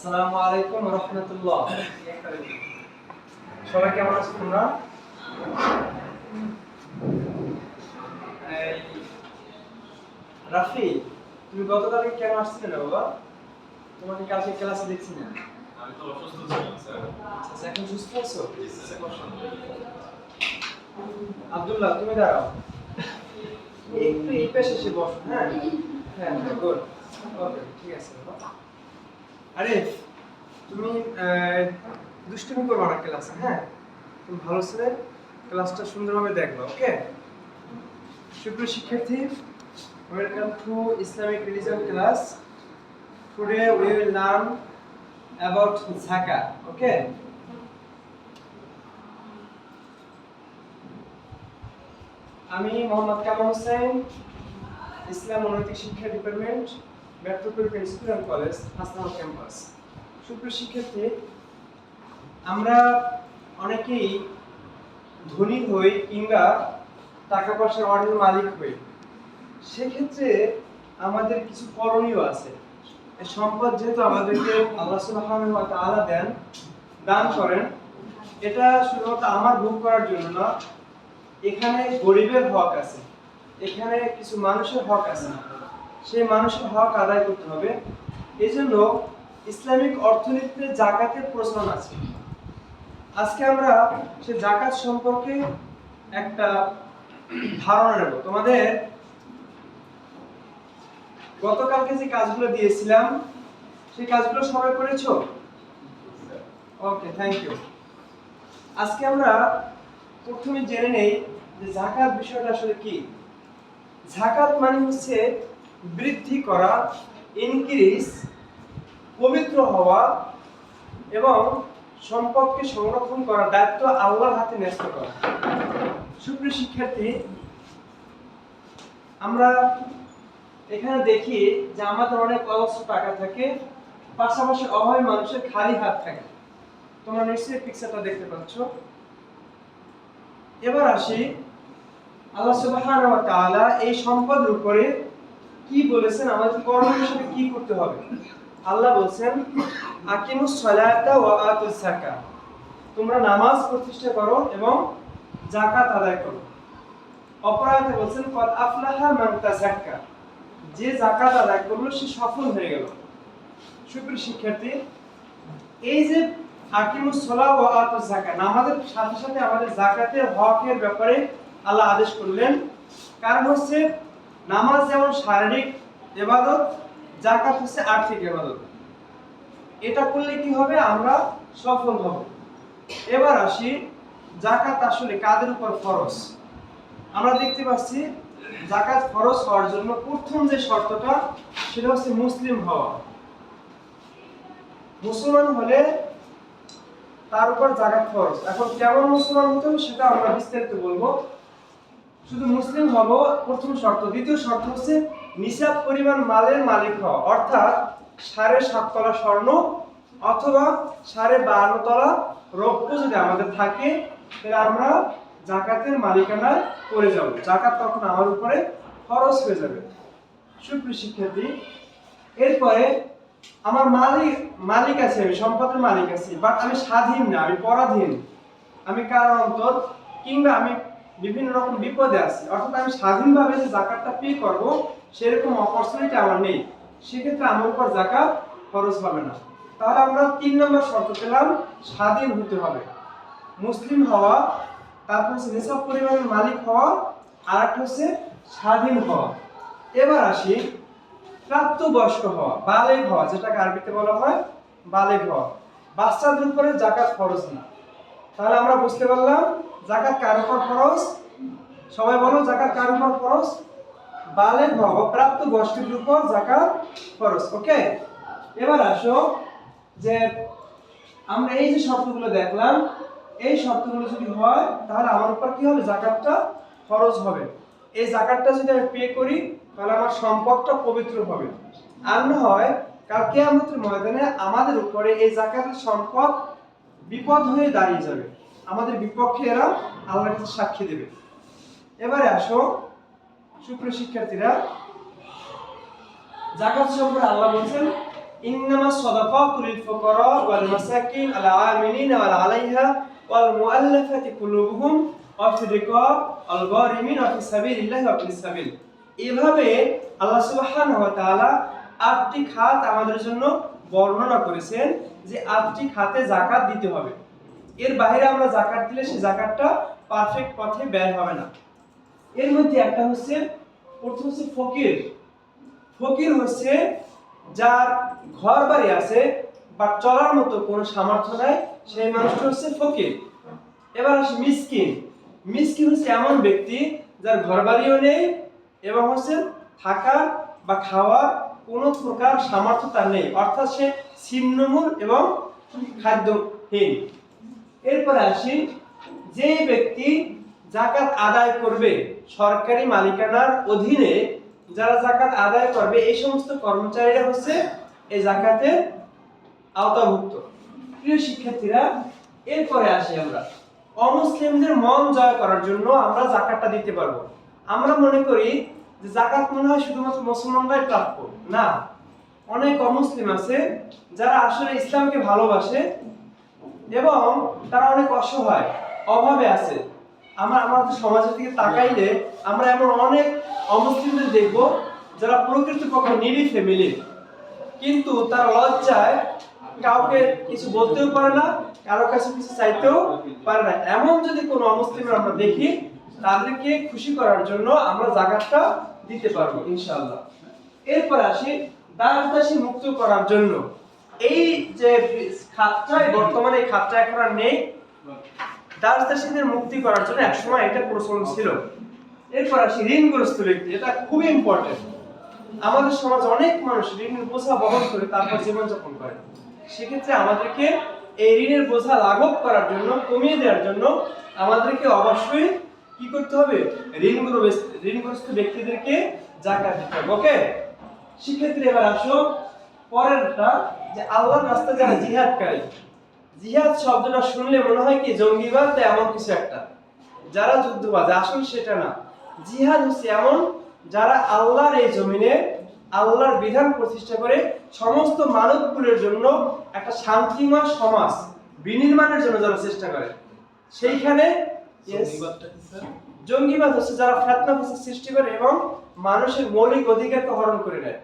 আসসালামু আলাইকুম ওয়া রাহমাতুল্লাহ। সবাই কেমন আছো তোমরা? এই রাফি, তুমি গতকালকে কেন আসছিলে না বাবা? তোমাকে কালকে ক্লাসে দেখছি না। আমি তো অসুস্থ ছিলাম স্যার। আচ্ছা, এখন সুস্থ আছো? জি স্যার। আব্দুল্লাহ, তুমি দাঁড়াও, একটু এই পাশে এসে বসো। হ্যাঁ হ্যাঁ, গুড। ওকে, ঠিক আছে বাবা। আরে তুমি দুষ্টুমি করবে না ক্লাসে। হ্যাঁ, তুমি ভালো ছেলে, ক্লাসটা সুন্দরভাবে দেখবা। ওকে, সুপ্রিয় শিক্ষার্থী, welcome to Islamic religion class. Today we will learn about যাকাত। ওকে, আমি মোহাম্মদ কামাল হোসেন, ইসলাম ও নৈতিক শিক্ষা department, metropolitan school and college, Hasnabad campus. সুপ্রিয় শিক্ষার্থী, আমরা অনেকেই ধনী হই কিংবা টাকা পয়সার অনেক মালিক হই। সেক্ষেত্রে আমাদের কিছু করণীয় আছে। এই সম্পদ যেহেতু আমাদেরকে আল্লাহ সুবহানাহু ওয়া তাআলা দান করেন, এটা শুধুমাত্র আমার ভোগ করার জন্য না, এখানে গরিবের হক আছে, এখানে কিছু মানুষের হক আছে, সেই মানুষের হক আদায় করতে হবে। এই জন্য ইসলামিক অর্থনীতিতে যাকাতের প্রচলন আছে। আজকে আমরা সেই যাকাত সম্পর্কে একটা ধারণা নেব। তোমাদের গতকালকে যে কাজগুলো দিয়েছিলাম, সেই কাজগুলো সবাই করেছো? ওকে, থ্যাংক ইউ। আজকে আমরা প্রথমে জেনে নেই যে যাকাত বিষয়টা আসলে কি। যাকাত মানে হচ্ছে বৃদ্ধি করা, ইনক্রিজ, পবিত্র হওয়া এবং সম্পদকে সংরক্ষণ করার দায়িত্ব আল্লাহর হাতে ন্যস্ত করা। সুপ্রিয় শিক্ষার্থী, আমরা এখানে দেখি যে আমাদের অনেক অজস্র টাকা থাকে, পাশাপাশি অভাবী মানুষের খালি হাত থাকে। তোমরা নিশ্চয়ই পিকচারটা দেখতে পাচ্ছ। এবার আসি, আল্লাহ সুবহানাহু ওয়া তাআলা এই সম্পদের উপরে কি বলেছেন, আমাদের করণীয় হিসেবে কি করতে হবে। আল্লাহ বলেন, আকিমুস সালাতা ওয়া আতুজ যাকাত, তোমরা নামাজ প্রতিষ্ঠা করো এবং যাকাত আদায় করো। অপর আয়াতে বলেন, ক্বাদ আফলাহা মান তাযাক্কা, যে যাকাত আদায় করলো সে সফল হয়ে গেল। সুপ্রিয় শিক্ষার্থী, এই যে আকিমুস সালাত ওয়া আতুজ যাকাত, নামাজের সাথে সাথে আমাদের যাকাতের হকের ব্যাপারে আল্লাহ আদেশ করলেন। কারণ হচ্ছে নামাজ যেমন শারীরিক ইবাদত, যাকাত হচ্ছে আর্থিক ইবাদত। এটা করলে কি হবে, আমরা সফল হব। এবার আসি, যাকাত আসলে কাদের উপর ফরজ। আমরা দেখতে পাচ্ছি যাকাত ফরজ হওয়ার জন্য প্রথম যে শর্তটা, সেটা হচ্ছে মুসলিম হওয়া। মুসলমান হলে তার উপর যাকাত ফরজ। এখন কেমন মুসলমান হতে হবে সেটা আমরা বিস্তারিত বলবো। শুধু মুসলিম হব প্রথম শর্ত। দ্বিতীয় শর্ত হচ্ছে নিসাব পরিমাণ মালের মালিক হওয়া, অর্থাৎ 7.5 তলা স্বর্ণ অথবা 52.5 তলা রৌপ্য যদি আমাদের থাকে, তাহলে আমরা যাকাতের মালিকানায় করে যাব। যাকাত তখন আমার উপরে ফরজ হয়ে যাবে। সুপ্রিয় শিক্ষার্থী, এরপরে আমার মালিক আছে, আমি সম্পদের মালিক আছি, বাট আমি স্বাধীন না, আমি পরাধীন, আমি কারান্তর কিংবা আমি বিভিন্ন রকম বিপদে আছি। অর্থাৎ আমি স্বাধীনভাবে যে যাকাতটা পে করব সেরকম অপরচুনিটি আমার নেই। সেক্ষেত্রে আমার উপর যাকাত খরচ হবে না। তাহলে আমরা 3 নম্বর শর্ত পেলাম, স্বাধীন হতে হবে, মুসলিম হওয়া, তারপর হচ্ছে নিসাব পরিমাণের মালিক হওয়া, আর একটা হচ্ছে স্বাধীন হওয়া। এবার আসি প্রাপ্তবয়স্ক হওয়া, বালেগ হওয়া, যেটাকে আরবিতে বলা হয় বালেগ হওয়া। বাচ্চাদের উপরে যাকাত ফরজ না। তাহলে আমরা বুঝতে পারলাম যাকাত কার উপর ফরজ। সবাই বলো, যাকাত কার উপর ফরজ? বালেগ হওয়া বা প্রাপ্তবয়স্কদের উপর যাকাত ফরজ। ওকে, এবার আসো যে আমরা এই যে শর্তগুলো দেখলাম, এই শর্তগুলো যদি হয় তাহলে আমার উপর কি হবে, যাকাতটা ফরজ হবে। এই যাকাতটা যদি আমি পে করি তাহলে আমার সম্পদটা পবিত্র হবে। আর না হয় কাল কিয়ামতের ময়দানে আমাদের উপরে এই যাকাতের সম্পদ বিপদ হয়ে দাঁড়িয়ে যাবে, আমাদের বিপক্ষে এরা আল্লাহর কাছে সাক্ষী দেবে। এবারে আসো সুপ্রিয় শিক্ষার্থীরা, যাকাত সম্পর্কে আল্লাহ বলেন, ইন্নামাস সাদাকাতু লিল ফুকারা ওয়াল মাসাকিন আল আমিলিনা ওয়াল আলাইহা ওয়াল মুআল্লাফাতি কুলুবুহুম ওয়া ফি রিকাব আল গারিমিন ওয়া ফি সাবিলিল্লাহি ওয়া ফিস সাবিল। এভাবে আল্লাহ সুবহানাহু ওয়া তাআলা 8টি খাত আমাদের জন্য বর্ণনা করেছেন যে 8টি খাতে যাকাত দিতে হবে। এর বাইরে আমরা যাকাত দিলে সেই যাকাতটা পারফেক্ট পথে ব্যয় হবে না। এর মধ্যে একটা হচ্ছে, প্রথম হচ্ছে ফকির। ফকির হচ্ছে যার ঘর বাড়ি আছে বা চলার মতো কোনো সামর্থ্য নাই, সেই মানুষটা হচ্ছে ফকির। এবার আসে মিসকিন। মিসকিন হচ্ছে এমন ব্যক্তি যার ঘর বাড়িও নেই এবং হচ্ছে থাকা বা খাওয়ার কোনো প্রকার সামর্থ্য তার নেই, অর্থাৎ সে ছিন্নমূল এবং খাদ্যহীন। এরপরে আসি, যে ব্যক্তি যাকাত আদায় করবে, সরকারি মালিকানার অধীনে যারা যাকাত আদায় করবে, এই সমস্ত কর্মচারীরা হচ্ছে এই যাকাতের আওতাভুক্ত। প্রিয় শিক্ষার্থীরা, এরপরে আসি আমরা অমুসলিমদের মন জয় করার জন্য আমরা যাকাতটা দিতে পারবো। আমরা মনে করি যে যাকাত মনে হয় শুধুমাত্র মুসলমানরাই প্রাপ্য, না, অনেক অমুসলিম আছে যারা আসলে ইসলামকে ভালোবাসে এবং তারা অনেক অসহায়, অভাবে আছে। আমাদের সমাজের দিকে তাকাইলে আমরা এমন অনেক অমুসলিমদের দেখব যারা প্রকৃতপক্ষে নিরি ফ্যামিলি, কিন্তু তারা লজ্জায় কাউকে কিছু বলতেও পারে না, কারো কাছে কিছু চাইতেও পারে না। এমন যদি কোনো অমুসলিম আমরা দেখি, তাদেরকে খুশি করার জন্য আমরা যাকাতটা দিতে পারবো ইনশাআল্লাহ। এরপর আসি দাস-দাসী মুক্ত করার জন্য। এই যে খাতটা বর্তমানে এই খাতটা এখন আর নেই, দাস-দাসীদের মুক্তি করার জন্য একসময় এটা প্রচলন ছিল। এরপর আসি ঋণগ্রস্ত ব্যক্তি। এটা খুবই ইম্পর্টেন্ট। আমাদের সমাজে অনেক মানুষ ঋণের বোঝা বহন করে তারপর জীবনযাপন করে। সেক্ষেত্রে আমাদেরকে এই ঋণের বোঝা লাঘব করার জন্য, কমিয়ে দেওয়ার জন্য আমাদেরকে অবশ্যই কি করতে হবে? ঋণগ্রস্ত ব্যক্তিদেরকে যাকাত দিতে হবে। ওকে শিক্ষার্থী, এবার আসো পরেরটা, যে আল্লাহর রাস্তায় যারা জিহাদকারী। জিহাদ শব্দটা শুনলে মনে হয় কি জঙ্গিবাদ বা এমন কিছু একটা, যারা যুদ্ধবাজ। আসলে সেটা না। জিহাদ হচ্ছে এমন যারা আল্লাহর এই জমিনে আল্লাহর বিধান প্রতিষ্ঠা করে সমস্ত মানবকুলের জন্য একটা শান্তিময় সমাজ বিনির্মাণের জন্য যারা চেষ্টা করে, সেইখানে জঙ্গিবাদ হচ্ছে যারা ফিতনা ফাসাদ সৃষ্টি করে এবং মানুষের মৌলিক অধিকারকে হরণ করে নেয়।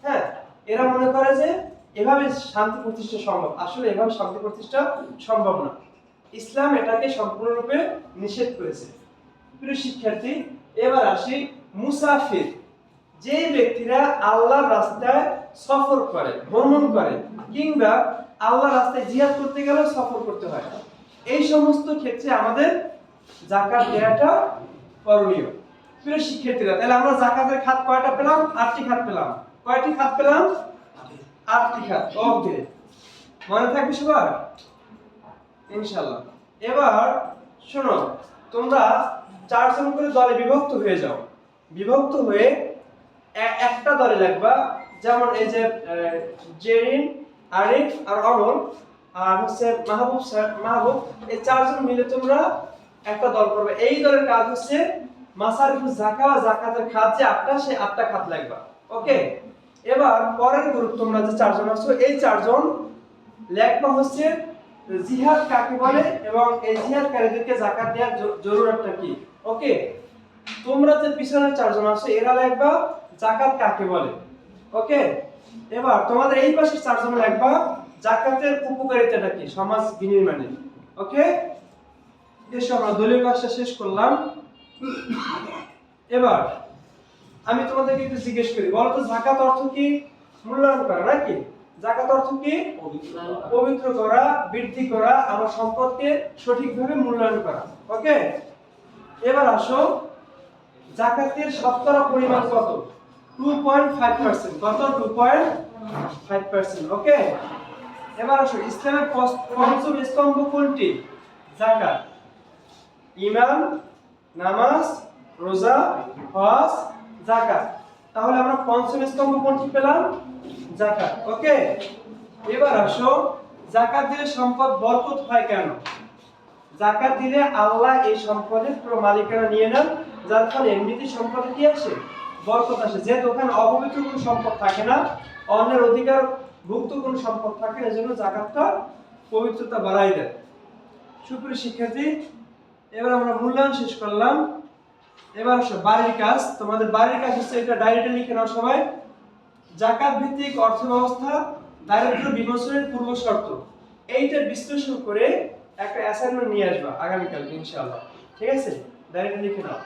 হ্যাঁ, এরা মনে করে যে এভাবে শান্তি প্রতিষ্ঠা সম্ভব। আসলে এভাবে শান্তি প্রতিষ্ঠা সম্ভব না। ইসলাম এটাকে সম্পূর্ণরূপে নিষেধ করেছে। প্রিয় শিক্ষার্থী, এবার আসি মুসাফির। যে ব্যক্তিরা আল্লাহর রাস্তায় সফর করে, ভ্রমণ করে, কিংবা আল্লাহর রাস্তায় জিহাদ করতে গেলে সফর করতে হয়, এই সমস্ত ক্ষেত্রে আমাদের যাকাত দেওয়াটা করণীয়। প্রিয় শিক্ষার্থীরা, তাহলে আমরা যাকাতের খাত কয়টা পেলাম? 8টি খাত পেলাম। কয়টি খাত পেলাম? 8টি খাত। ওকে, মনে থাকবে সবার ইনশাআল্লাহ। এবার শোনো, তোমরা 4 জন করে দলে বিভক্ত হয়ে যাও। বিভক্ত হয়ে একটা দলে লাগবা। যেমন এই যে জেরিন, আরিফ আর অমর আর হচ্ছে মাহবুব, এই 4 জন মিলে তোমরা একটা দল করবে। এই দলের কাজ হচ্ছে মাসারিফুজ যাকাত, যাকাতের খাত যে 8টা, সেই 8টা খাত লাগবা। ওকে, এবার পরের গ্রুপ তোমরা যে 4 জন আছো, এই 4 জন লেখবা হচ্ছে জিহাদ কাকে বলে এবং এই জিহাদকারীদেরকে যাকাত দেওয়ার জরুরতটা কি। ওকে, তোমরা যে পিছনের 4 জন আছো, এরা লেখবা যাকাত কাকে বলে। ওকে, এবার তোমাদের এই পাশের 4 জন লেখবা যাকাতের উপকারিতাটা কি সমাজ বিনির্মাণে। ওকে, এসব আমরা দলীয় কাজটা শেষ করলাম। এবার আমি তোমাদেরকে একটু জিজ্ঞেস করি, বলো তো যাকাত অর্থ কি? মূল্যায়ন করা, নাকি? যাকাত অর্থ কি? পবিত্র করা, বৃদ্ধি করা, আমার সম্পদকে সঠিকভাবে মূল্যায়ন করা। ওকে, এবার আসো যাকাতের শতকরা পরিমাণ কত? 2.5%। কত? 2.5%। ওকে, এবার আসো ইসলামের পঞ্চম স্তম্ভ কোনটি? যাকাত। ঈমান, নামাজ, রোজা, হজ, যাকাত। তাহলে আমরা পঞ্চম স্তম্ভ কোনটি পেলাম? যাকাত। ওকে, এবার আসো যাকাত দিলে সম্পদ বরকত হয় কেন? যাকাত দিলে আল্লাহ এই সম্পদের পুরো মালিকানা নিয়ে নেন, যার ফলে এমনিতে সম্পদে কি আসে? বরকত আসে। যেহেতু ওখানে অপবিত্র কোনো সম্পদ থাকে না, অন্যের অধিকার ভুক্ত কোনো সম্পদ থাকে না, এজন্য যাকাতটা পবিত্রতা বাড়াই দেয়। সুপ্রিয় শিক্ষার্থী, এবার আমরা মূল্যায়ন শেষ করলাম। এবার আসো বাড়ির কাজ। তোমাদের বাড়ির কাজ হচ্ছে এটা ডায়েরিতে লিখে নাও সবাই। যাকাত ভিত্তিক অর্থ ব্যবস্থা দারিদ্র্য বিমোচনের পূর্ব শর্ত, এইটা বিশ্লেষণ করে একটা অ্যাসাইনমেন্ট নিয়ে আসবা আগামীকাল ইনশাআল্লাহ। ঠিক আছে, ডায়েরিতে লিখে নাও।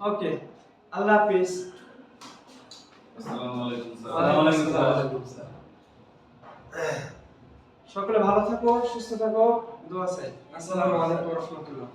ওকে, আল্লাহ হাফিজ। আসসালামু আলাইকুম স্যার। ওয়ালাইকুম আসসালাম। সকলে ভালো থাকো, সুস্থ থাকো, দোয়া চাই। আসসালামু আলাইকুম ওয়া রাহমাতুল্লাহ।